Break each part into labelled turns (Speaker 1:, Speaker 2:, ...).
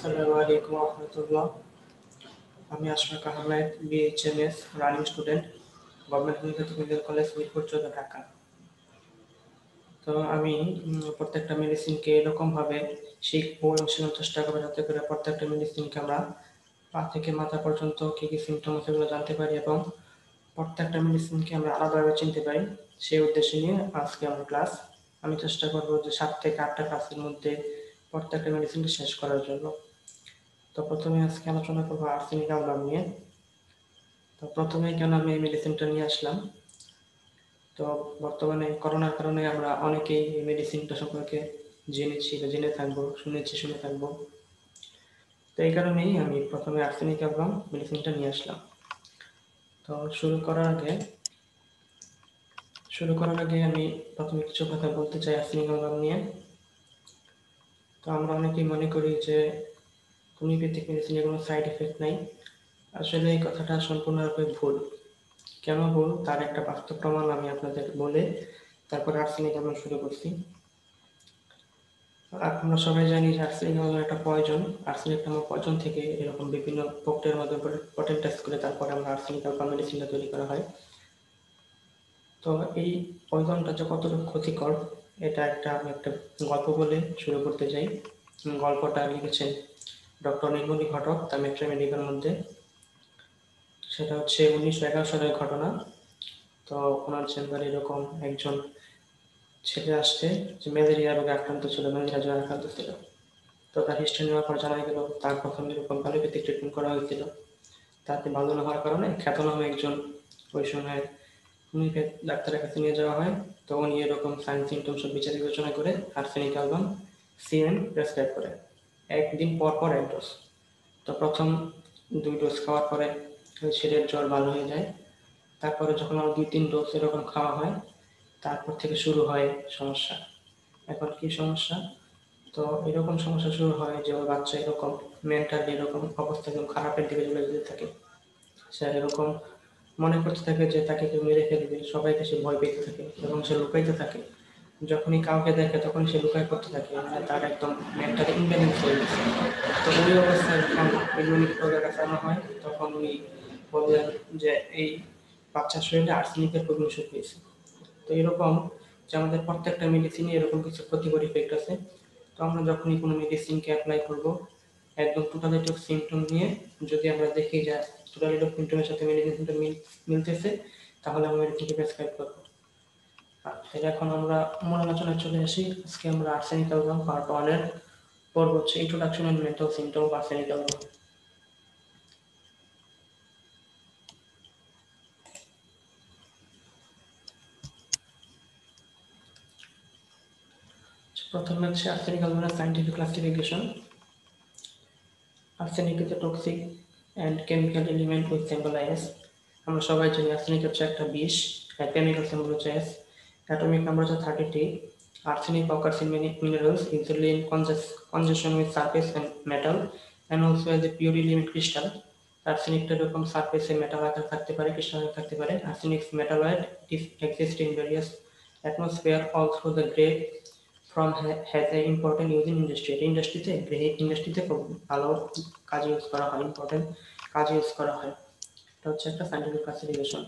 Speaker 1: আসসালামু আলাইকুম রহমতুল্লাহ। আমি Ashfaq Ahmed, BHMS running student, government medical college Mirpur 14 Dhaka. তো আমি প্রত্যেকটা মেডিসিনকে এরকমভাবে শিখবো এবং শেখানোর চেষ্টা করবো যাতে করে প্রত্যেকটা মেডিসিনকে আমরা পা থেকে মাথা পর্যন্ত কী কী সিমটম আছে সেগুলো জানতে পারি এবং প্রত্যেকটা মেডিসিনকে আমরা আলাদাভাবে চিনতে পারি। সেই উদ্দেশ্যে নিয়ে আজকে আমার ক্লাস। আমি চেষ্টা করবো যে 7 থেকে 8টা ক্লাসের মধ্যে প্রত্যেকটা মেডিসিনকে শেষ করার জন্য। তো প্রথমে আজকে আলোচনা করবো আর্সেনিক আমলাম নিয়ে। তো প্রথমে কেন আমি এই মেডিসিনটা নিয়ে আসলাম, তো বর্তমানে করোনার কারণে আমরা অনেকেই এই মেডিসিনটা সম্পর্কে জেনেছি বা জেনে থাকবো, শুনে থাকবো। তো এই কারণেই আমি প্রথমে আর্সেনিক আমলাম মেডিসিনটা নিয়ে আসলাম। তো শুরু করার আগে আমি প্রথমে কিছু কথা বলতে চাই আর্সেনিক আমলাম নিয়ে। তো আমরা অনেকেই মনে করি যে হোমিওপ্যাথিক মেডিসিনের কোনো সাইড এফেক্ট নাই। আসলে এই কথাটা সম্পূর্ণরূপে ভুল। কেন ভুল তার একটা বাস্তব প্রমাণ আমি আপনাদের বলে তারপর আর্সেনিক আমলাম শুরু করছি। আমরা সবাই জানি যে আর্সেনিক আমলাম একটা পয়জন। আর্সেনিক নামক পয়জন থেকে এরকম বিভিন্ন প্রক্রিয়ার মাধ্যমে পটেন টেস্ট করে তারপরে আমরা আর্সেনিক আমলাম মেডিসিনটা তৈরি করা হয়। তো এই পয়জনটা যে কতটুকু ক্ষতিকর এটা আমি একটা গল্প বলে শুরু করতে চাই। গল্পটা লিখেছেন doctor Nilmani Ghatak the metro medical মধ্যে। সেটা হচ্ছে 1911 সালের ঘটনা। তো ওনার চেম্বারে এরকম একজন ছেলে আসছে যে ম্যালেরিয়া রোগে আক্রান্ত ছিল, ম্যালেরিয়া জ্বরে আক্রান্ত ছিল। তো তার হিস্ট্রি নেওয়ার পর জানা গেল তার প্রথম এরকম অ্যালোপ্যাথিক ট্রিটমেন্ট করা হয়েছিল। তাতে ভালো না হওয়ার কারণে খ্যাতনামা একজন ওই সময় ডাক্তারের কাছে নিয়ে যাওয়া হয়। তো উনি এরকম সাইন সিমটম সব বিচার বিবেচনা করে আর্সেনিক অ্যালবাম সিএম প্রেসক্রাইব করে একদিন পর পর 1 ডোজ। তো প্রথম 2 ডোজ খাওয়ার পরে ওই ছেলের জ্বর ভালো হয়ে যায়। তারপরে যখন আরো 2-3 ডোজ এরকম খাওয়া হয় তারপর থেকে শুরু হয় সমস্যা। এখন কি সমস্যা? তো এরকম সমস্যা শুরু হয় যে ওর বাচ্চা এরকম মেন্টালি এরকম অবস্থা একদম খারাপের দিকে চলে যেতে থাকে। সে এরকম মনে করতে থাকে যে তাকে কেউ মেরে ফেলবে, সবাইকে সে ভয় পেতে থাকে এবং সে লুকাইতে থাকে। যখনই কাউকে দেখে তখন সে লুকাই করতে থাকে, মানে তার একদম মেন্টালি ইমব্যালেন্স হয়ে গেছে। তো ওই অবস্থায় যখন ইউনিক রোগের কাছে আনা হয় তখন উনি বললেন যে এই বাচ্চার শরীরে আর্সেনিকের প্রবেশ হয়েছে। তো এরকম যে আমাদের প্রত্যেকটা মেডিসিনে এরকম কিছু ক্ষতিকর ইফেক্ট আছে। তো আমরা যখনই কোনো মেডিসিনকে অ্যাপ্লাই করব একদম টোটালিটি অফ সিমটম নিয়ে যদি আমরা দেখি যে টোটালিটি অফ সিমটমের সাথে মেডিসিনটা মিলতেছে তাহলে আমরা মেডিসিনকে প্রেসক্রাইব করব। আচ্ছা, এখন আমরা মূল আলোচনায় চলে আসি। আজকে আমরা আর্সেনিক অ্যালবাম পার্ট 1 এর পর্ব হচ্ছে introduction and mental symptom of arsenic album. প্রথমে হচ্ছে আর্সেনিক অ্যালবামের scientific classification. Arsenic is a toxic and chemical element with symbol As. আমরা সবাই জানি আর্সেনিক হচ্ছে একটা বিষ, কেমিক্যাল সিম্বল হচ্ছে S, অ্যাটমিক নাম্বার হচ্ছে 30. Arsenic occurs in many minerals, usually in conjunction with surface and metal, and also as a pure element crystal. আর্সেনিকটা এরকম সারফেসে মেটাল আকার থাকতে পারে, ক্রিস্টাল আকার থাকতে পারে। Arsenic metalloid, it exists in various atmosphere all through the grade from has a important use in industry. ইন্ডাস্ট্রিতে খুব ভালো কাজে ইউজ করা হয়, ইম্পর্টেন্ট কাজে ইউজ করা হয়। এটা হচ্ছে একটা সায়েন্টিফিক ক্লাসিফিকেশন।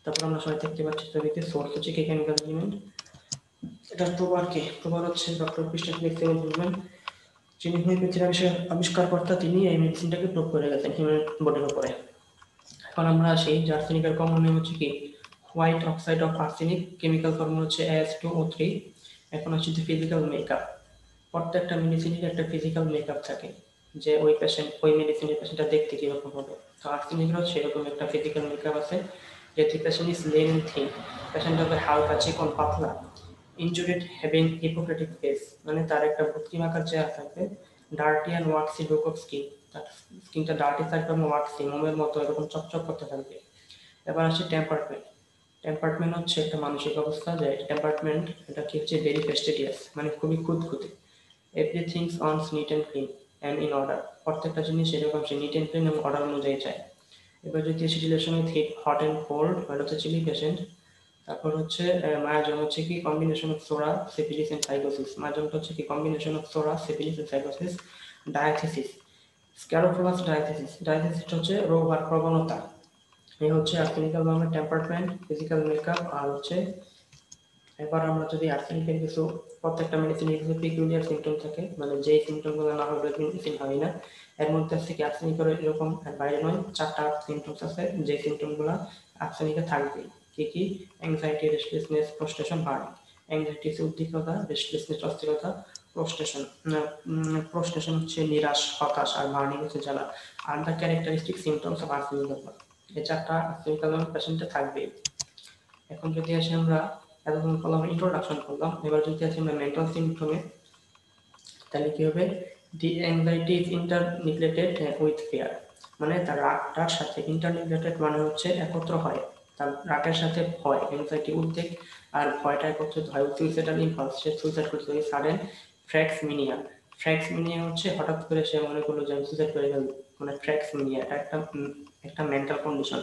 Speaker 1: তারপর আমরা সবাই দেখতে পাচ্ছি ছবিতে সোর্স হচ্ছে কি কেমিক্যাল এলিমেন্ট। এটার প্রবার হচ্ছে ডক্টর ক্রিস্টোফার ফ্লেক্সিবল বলবেন, যিনি হোমিওপ্যাথির আবিষ্কারকর্তা। তিনি এই মেডিসিনটাকে প্রয়োগ করে গেছেন হিউম্যান বডির উপরে। এখন আমরা আসি যে আর্সেনিকের কমন নেম হচ্ছে কি white oxide of arsenic, chemical formula হচ্ছে As2O3। এখন হচ্ছে যে ফিজিক্যাল মেকআপ। প্রত্যেকটা মেডিসিনের একটা ফিজিক্যাল মেকআপ থাকে যে ওই মেডিসিনের পেশেন্টটা দেখতে কিরকম হবে। তো আর্সেনিকেরও সেরকম একটা ফিজিক্যাল মেকআপ আছে যে দি patient is lane thin, patient হবে হালকা চিকন পাতলা, ইনজুরিড হ্যাভিং হিপোক্রেটিক ফেস, মানে তার একটা ভূতৃমাকার চেহারা থাকবে, dirty and waxy look of skin, তার স্কিনটা ডার্টি থাকবে এবং ওয়াক্সি মোমের মতো এরকম চকচক করতে থাকবে। এবার আসছে টেম্পারমেন্ট। টেম্পারমেন্ট হচ্ছে একটা মানসিক অবস্থা, যে টেম্পারমেন্ট এটা কি হচ্ছে ভেরি ফেস্টিডিয়াস, মানে খুবই খুঁতখুঁতে। Everything once neat and clean and in order, প্রত্যেকটা জিনিস এরকম সে নিট অ্যান্ড ক্লিন এবং অর্ডার অনুযায়ী চায়। এবার যদি এসে relation with hot and cold, এটা হচ্ছে চিলি পেশেন্ট। তারপর হচ্ছে মায়াজম হচ্ছে কি combination of psora syphilis and sycosis. মায়াজমটা হচ্ছে কি combination of psora syphilis and sycosis. Diathesis, scrofulous diathesis হচ্ছে রোগ আর প্রবণতা। এই হচ্ছে আর্সেনিক অ্যালবামের টেম্পারমেন্ট, ফিজিক্যাল মেকআপ, আর হচ্ছে এবার আমরা যদি আর্সেনিকের কিছু প্রত্যেকটা মেডিসিনের কিছু পিকুলিয়ার সিমটম থাকে, মানে যেই সিমটমগুলো না হলে মেডিসিন হয় না, এর মধ্যে থেকে আর্সেনিকের এরকম বাইরে নয় 4টা সিমটমস আছে যে সিমটমগুলো আর্সেনিকে থাকবে। কি কি? Anxiety, restlessness, frustration, burning. Anxiety হচ্ছে উদ্বিগ্নতা, রেস্টলেসনেস অস্থিরতা, ফ্রাস্ট্রেশন হচ্ছে নিরাশ, হতাশ, আর বার্নিং হচ্ছে জ্বালা। Are the characteristic symptoms of arsenic album, এই 4টা আর্সেনিক অ্যালবাম পেশেন্টে থাকবে। এখন যদি আসি আমরা এতক্ষণ করলাম ইন্ট্রোডাকশন করলাম, এবার যদি আসি আমরা মেন্টাল সিমটমে, তাহলে কি হবে? দি অ্যাংজাইটি ইজ ইন্টারনিগ্লেটেড উইথ ফিয়ার, মানে তার রাগটার সাথে, ইন্টারনিগ্লেটেড মানে হচ্ছে একত্র হয়, তার রাগের সাথে ভয়, অ্যাংজাইটি উদ্বেগ আর ভয়টা একত্রিত হয়। সুইসাইডাল ইম্পালস, সে সুইসাইড করতে পারে। সাডেন ফ্র্যাক্সমিনিয়া, ফ্র্যাক্সমিনিয়া হচ্ছে হঠাৎ করে সে মনে করলো যে আমি সুইসাইড করে ফেলবো, মানে ফ্র্যাক্সমিনিয়া এটা একটা মেন্টাল কন্ডিশন,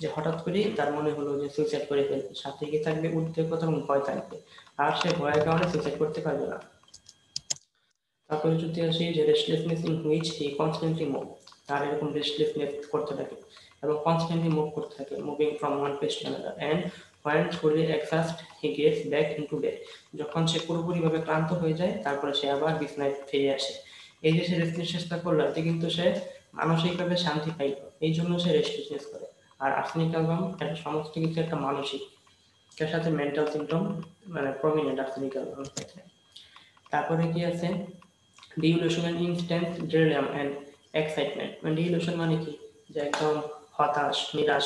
Speaker 1: যে হঠাৎ করেই তার মনে হলো যে সুইসাইড করে ফেলবে। সাথে কি থাকবে? উদ্বেগতা এবং ভয় থাকবে, আর সে ভয়ের কারণে সুইসাইড করতে পারবে না। তারপরে যদি আসি যে restlessness in which he constantly move, তার এরকম রেস্টলেসনেস করতে থাকে এবং কনস্ট্যান্টলি মুভ করতে থাকে, moving from one place to another, and when fully exhaust he gets back into bed, যখন সে পুরোপুরিভাবে ক্লান্ত হয়ে যায় তারপরে সে আবার বিছানায় ফিরে আসে। এই যে সে রেস্টলেসনেসটা করলো, এতে কিন্তু সে মানসিকভাবে শান্তি পাইল, এই জন্য সে রেস্টলেসনেস করে। আর আর্সেনিক অ্যালবাম এটা সমস্ত কিছু একটা মানসিক, এর সাথে মেন্টাল সিমটম মানে প্রমিনেন্ট আর্সেনিক অ্যালবামের ক্ষেত্রে। তারপরে কি আছে? Delusion and instant delirium and excitement. মানে ডিউলেশন মানে কি? যে একদম হতাশ, নিরাশ,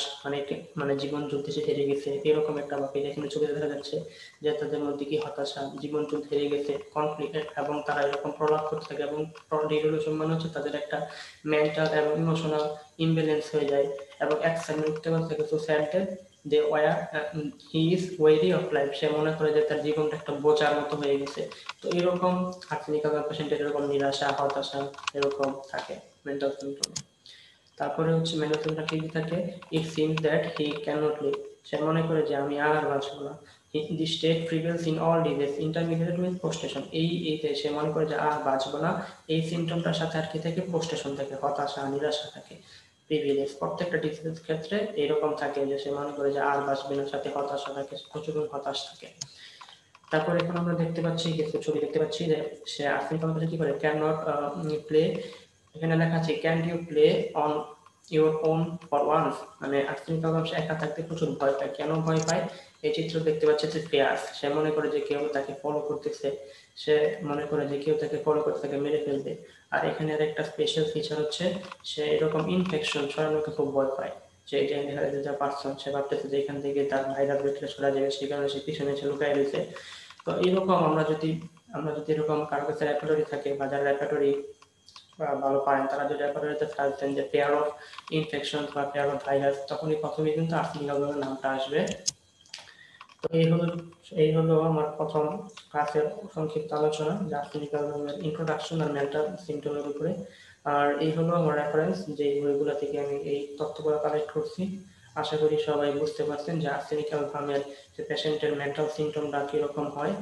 Speaker 1: মানে জীবন যুদ্ধে সে হেরে গেছে এরকম একটা ব্যাপার এখানে ছবিতে দেখা যাচ্ছে, যে তাদের মধ্যে কি হতাশা, জীবন যুদ্ধ হেরে গেছে, কনফ্লিক্ট, এবং তারা এরকম প্রলাপ করতে থাকে। এবং ডিউলেশন মানে হচ্ছে তাদের একটা মেন্টাল এবং ইমোশনাল ইমব্যালেন্স হয়ে যায়। এবং এক্সাইটমেন্ট থেকে so sad they were he is weary of life, সে মনে করে যে তার জীবনটা একটা বোঝার মতো হয়ে গেছে। তো এরকম আর্সেনিক অ্যালবাম পেশেন্টের এরকম নিরাশা, হতাশা এরকম থাকে মেন্টাল সিমটম। তারপরে হচ্ছে মেন্টাল সিমটম কি থাকে? It seems that he cannot live, সে মনে করে যে আমি আর বাঁচবো না। The state prevails in all disease intermediate with prostration, এইতে সে মনে করে যে আর বাঁচবো না, এই সিমটমটার সাথে আর কি থাকে? পোস্টেশন থাকে, হতাশা, নিরাশা থাকে। প্রিভিলেজ প্রত্যেকটা ডিজিজের ক্ষেত্রে এরকম থাকে যে সে মনে করে যে আর বাঁচবে না, সাথে হতাশা থাকে, প্রচুর হতাশ থাকে। তারপর এখন আমরা দেখতে পাচ্ছি কিছু ছবি দেখতে পাচ্ছি যে সে আর্সেনিক অ্যালবাম কি করে? ক্যান নট প্লে, এখানে লেখা আছে can you play on your own for once, মানে আর্সেনিক অ্যালবাম সে একা থাকতে প্রচুর ভয় পায়। কেন ভয় পায়? এই চিত্র দেখতে পাচ্ছে যে ফিয়ার্স, সে মনে করে যে কেউ তাকে ফলো করতেছে, সে মনে করে যে কেউ তাকে ফলো করতে তাকে মেরে ফেলবে। আর এখানে আর একটা স্পেশাল ফিচার হচ্ছে সে এরকম ইনফেকশন ছড়ানোকে খুব ভয় পায়, যে এটা দেখা যাচ্ছে যে পার্সন সে ভাবতেছে যে এখান থেকে তার ভাইরাল ব্যাকটেরিয়া ছড়া যাবে, সেই কারণে সে পিছনে এসে লুকায় রয়েছে। তো এরকম আমরা যদি এরকম কারো কাছে রেপার্টরি থাকে বা যারা রেপার্টরি ভালো পারেন, তারা যদি রেপার্টরিতে সার্চ দেন যে পেয়ার অফ ইনফেকশন বা পেয়ার অফ ভাইরাস, তখনই প্রথমেই কিন্তু আর্সেনিক অ্যালবামের নামটা আসবে। তো এই হলো আমার প্রথম ক্লাসের সংক্ষিপ্ত আলোচনা, যে আর্সেনিক অ্যালবামের ইন্ট্রোডাকশন আর মেন্টাল সিমটমের উপরে। আর এই হলো আমার রেফারেন্স, যে বইগুলো থেকে আমি এই তথ্যগুলো কালেক্ট করছি। আশা করি সবাই বুঝতে পারছেন যে আর্সেনিক অ্যালবামের যে পেশেন্টের মেন্টাল সিমটমটা কীরকম হয়।